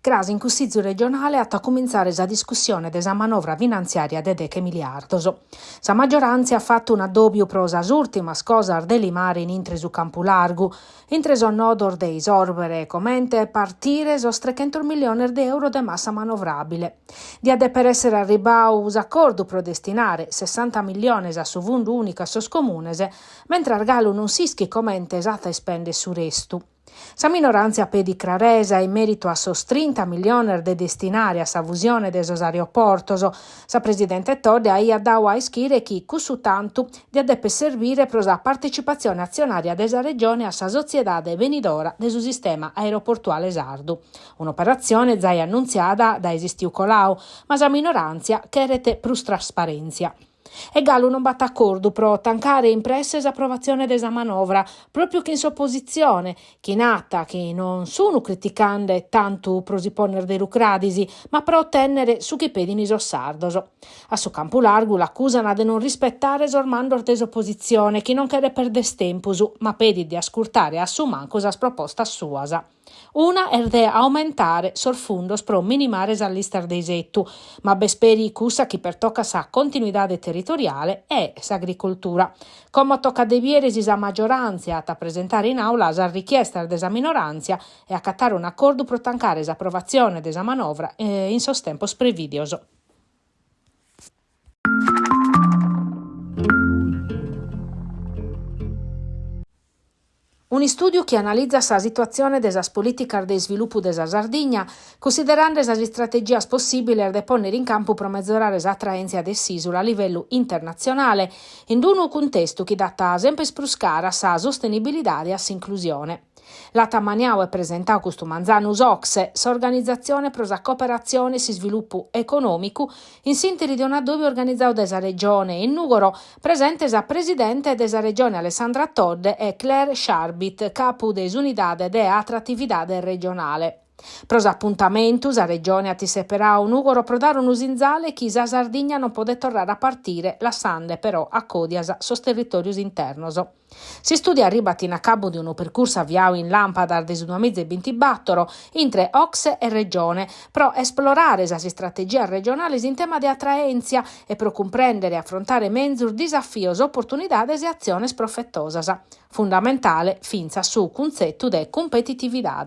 crasi in Consiglio regionale a cominciare la discussione della manovra finanziaria di 10 miliardi. La maggioranza ha fatto un addobbio pro le ultime cose delimare in intre su campo largo, intre son nodor de isorbere commente partire so 300 milioni di euro di massa manovrabile. Di ade per essere arribau accordo pro destinare 60 milioni a su fondo unico a sos comunese, mentre argalo non sischi commente esatta e spende su restu. Sa minoranza pedi craresa in merito a sos 30 milioni de destinari a sa fusione de sos aeroportos. Sa presidente Todde ha dau a ischire chi cussu tanto di adeppe servire pro sa partecipazione azionaria desa regione a sa sociedade venidora de su sistema aeroportuale sardu. Un'operazione già annunziata da esistiu colau, ma sa minoranza cherete plus trasparenza. E Gallo non batte accordo pro tancare impresse l'approvazione desa manovra, proprio che in opposizione, chi nata, che non sono criticando tanto pro si poner de lucradisi, ma pro ottenere su chi pedini sos sardos. A su campo largo l'accusano di non rispettare sormando desopposizione, chi non chiede per destempusu, ma pedi di ascoltare a su manco as proposta suasa. Una è di aumentare sorfundos pro minimare sa lista deisettu, ma besperi cussa chi per tocca sa continuità territoriale e s'agricoltura. Come tocca de vieresi sa maggioranza a presentare in aula sa richiesta desa minoranza e accattare un accordo pro tancare s'approvazione desa manovra in sostempo previdioso. Un studio che analizza la situazione della politica di sviluppo della Sardegna, considerando le strategie possibili per ponere in campo per migliorare l'attraenza dell'isola a livello internazionale, in un contesto che dà sempre spruscara la sostenibilità e l'inclusione. La Tamaniao è presentato questo manzano SOCSE, s'organizzazione per la cooperazione e sviluppo economico, in sintesi di un addobio organizzato della regione in Nugoro, presente la presidente della regione Alessandra Todde e Claire Sharbit, capo dell'unità de attrattività regionale. Pros appuntamentos, a regione a Tiseperau Nugoro pro dare un'usinzale che la Sardegna non può tornare a partire, lasciando però a codias sos territorios internos. Si studia arribati a cabo di un percorso avviato in lampada del 2024 entre Ocse e Regione pro esplorare le strategie regionali in tema di attraenza e pro comprendere e affrontare menzur desafios, opportunidades e azioni profettosas. Fondamentale finza su concetto de competitività.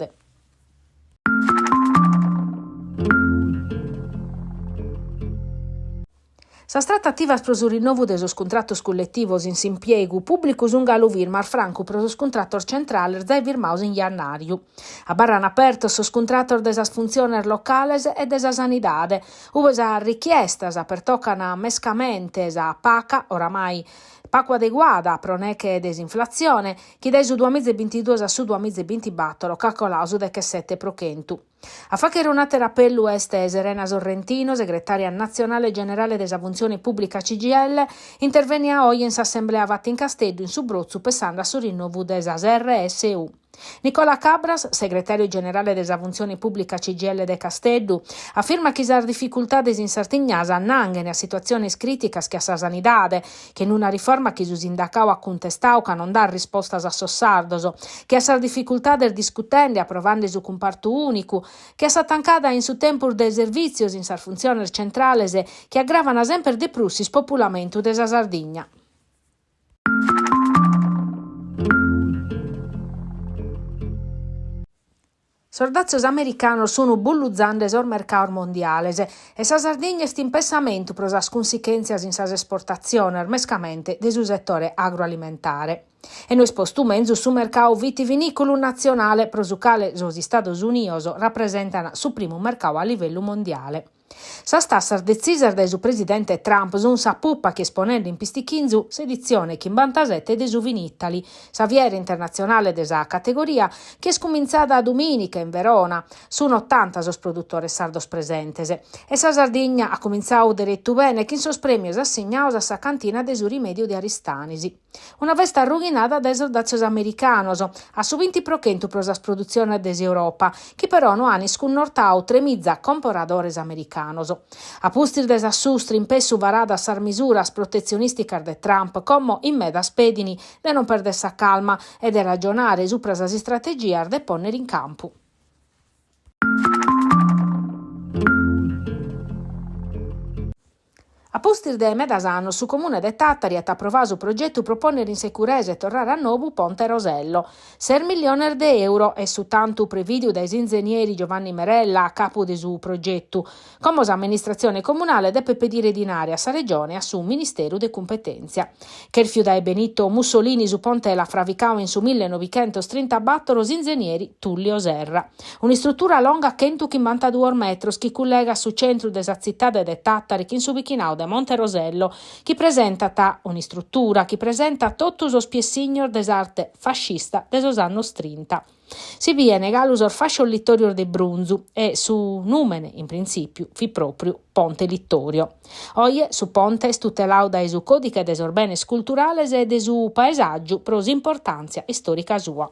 Sa trattativa pro su rinnovu de sos contrattos collettivos in s'impiegu públicus un galo firmar franco pro sos contrattos centrales zai firmaus in iannariu. A barran aperto sos contrattos de sas funziones locales e de sa sanidade, uve sa richiestas per toccana mescamente sa PACA, oramai Paco adeguata pro neche desinflazione, chi dai su 2022 a su 2024 calcolato su 17%. A facere un altro appello est Serena Sorrentino, segretaria nazionale generale della funzione pubblica CGL, intervenia oggi in s'assemblea fatta in Castello in Subruzzo pensando sul rinnovo della RSU. Nicola Cabras, segretario generale della funzione pubblica CGL de Castello, afferma che la difficoltà in Sardegna annanghe a situazioni critiche che a sa sanidade, che in una riforma che su sindacao ha contestau che non dà risposta a sos sardos, che a sa difficoltà del discutende approvando su comparto unico, che a sa tancada in su tempo dei servizi in sa funzione centrale che aggravano sempre di più il spopolamento della Sardegna. Soldazzi americani sono bulluzzando sul mercato mondiale e sa Sardegna sta in pensamento per le conseguenze in sa esportazione, mescamente del suo settore agroalimentare. E noi spostumenzo sul mercato vitivinicolo nazionale, per il quale gli Stati Uniti rappresentano il primo mercato a livello mondiale. Sa stassa decisa del suo presidente Trump su sa puppa che esponendo in pistichinzu s'edizione 57 de Suvin Italy, sa fiera internazionale desa categoria che è scominciata a domenica in Verona, sono 80 sos produttori sardos presentes e sa Sardegna ha cominciato diretto bene che in sos premios assegnados a sa cantina de su rimedio di Aristanisi. Una vesta arruinata dai soldati americanos, a su 20% pro sa produzione desa che però non hanno sconnortau tremizza comparadores americanos. A pustir des assustri in pessu varada sar misuras protezionisticas de Trump, como in meda spedini de non perdere sa calma e de ragionare su prasas strategias de ponere in campo. A postir de medasano, su comune de Tattari ha approvato su progetto proponere in sicurezza e tornare a nuovo Ponte Rosello. 6 milioni di euro e su tanto previdio dai ingegneri Giovanni Merella a capo del suo progetto, come l'amministrazione comunale deve pedire dinari a sa regione a su Ministero de Competenza. Cherfiu dai Benito Mussolini su Ponte la Fravicao in su 1934 los ingegneri Tullio Serra. Un'istruttura lunga 152 metri che collega su centro della città de Tattari che in su vichinao Monte Rosello, che presenta un'istruttura che presenta tutto lo spiessignor desarte fascista desos annos 30. Si viene galus fascio Littorio de Brunzu e su numene in principio fi proprio Ponte Littorio. Oie su Ponte è tutelao dai su codice des orbenes culturales e des su paesaggio pros importanza storica sua.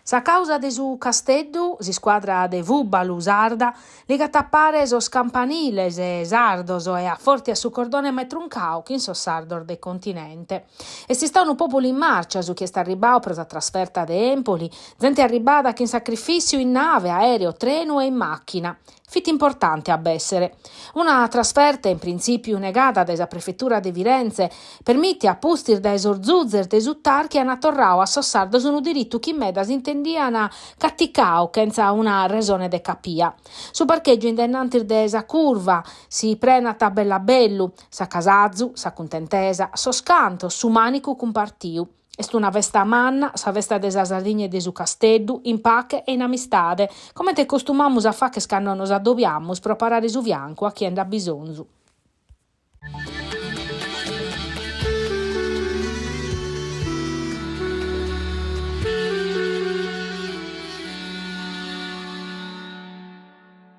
Sa causa de su casteddu, si squadra de Vubbalu sarda, liga tappare sos campaniles e sardos e a forti a su cordone metruncao che in so sardor de continente. E si sta un popolo in marcia su chi sta arribao per la trasferta de Empoli, gente arribata che in sacrificio in nave, aereo, treno e in macchina. Fit importante a Bessere. Una trasferta in principio negata dalla prefettura de Firenze permette a pustir da esorzuzzer de suttar che hanno torrao a sossardo su un diritto che medas intendiana catticao senza una ragione de capia. Su parcheggio indennantir de esa curva si prenata bella bellu, sa casazzu, sa contentesa, so scanto, su manico compartiu. Est una vesta manna, sa vesta de sa sardigne de su casteddu, in pace e in amistade, come te costumamus a fa che scanno nos addobbiamus pro parare su fianco a chi ha bisogno.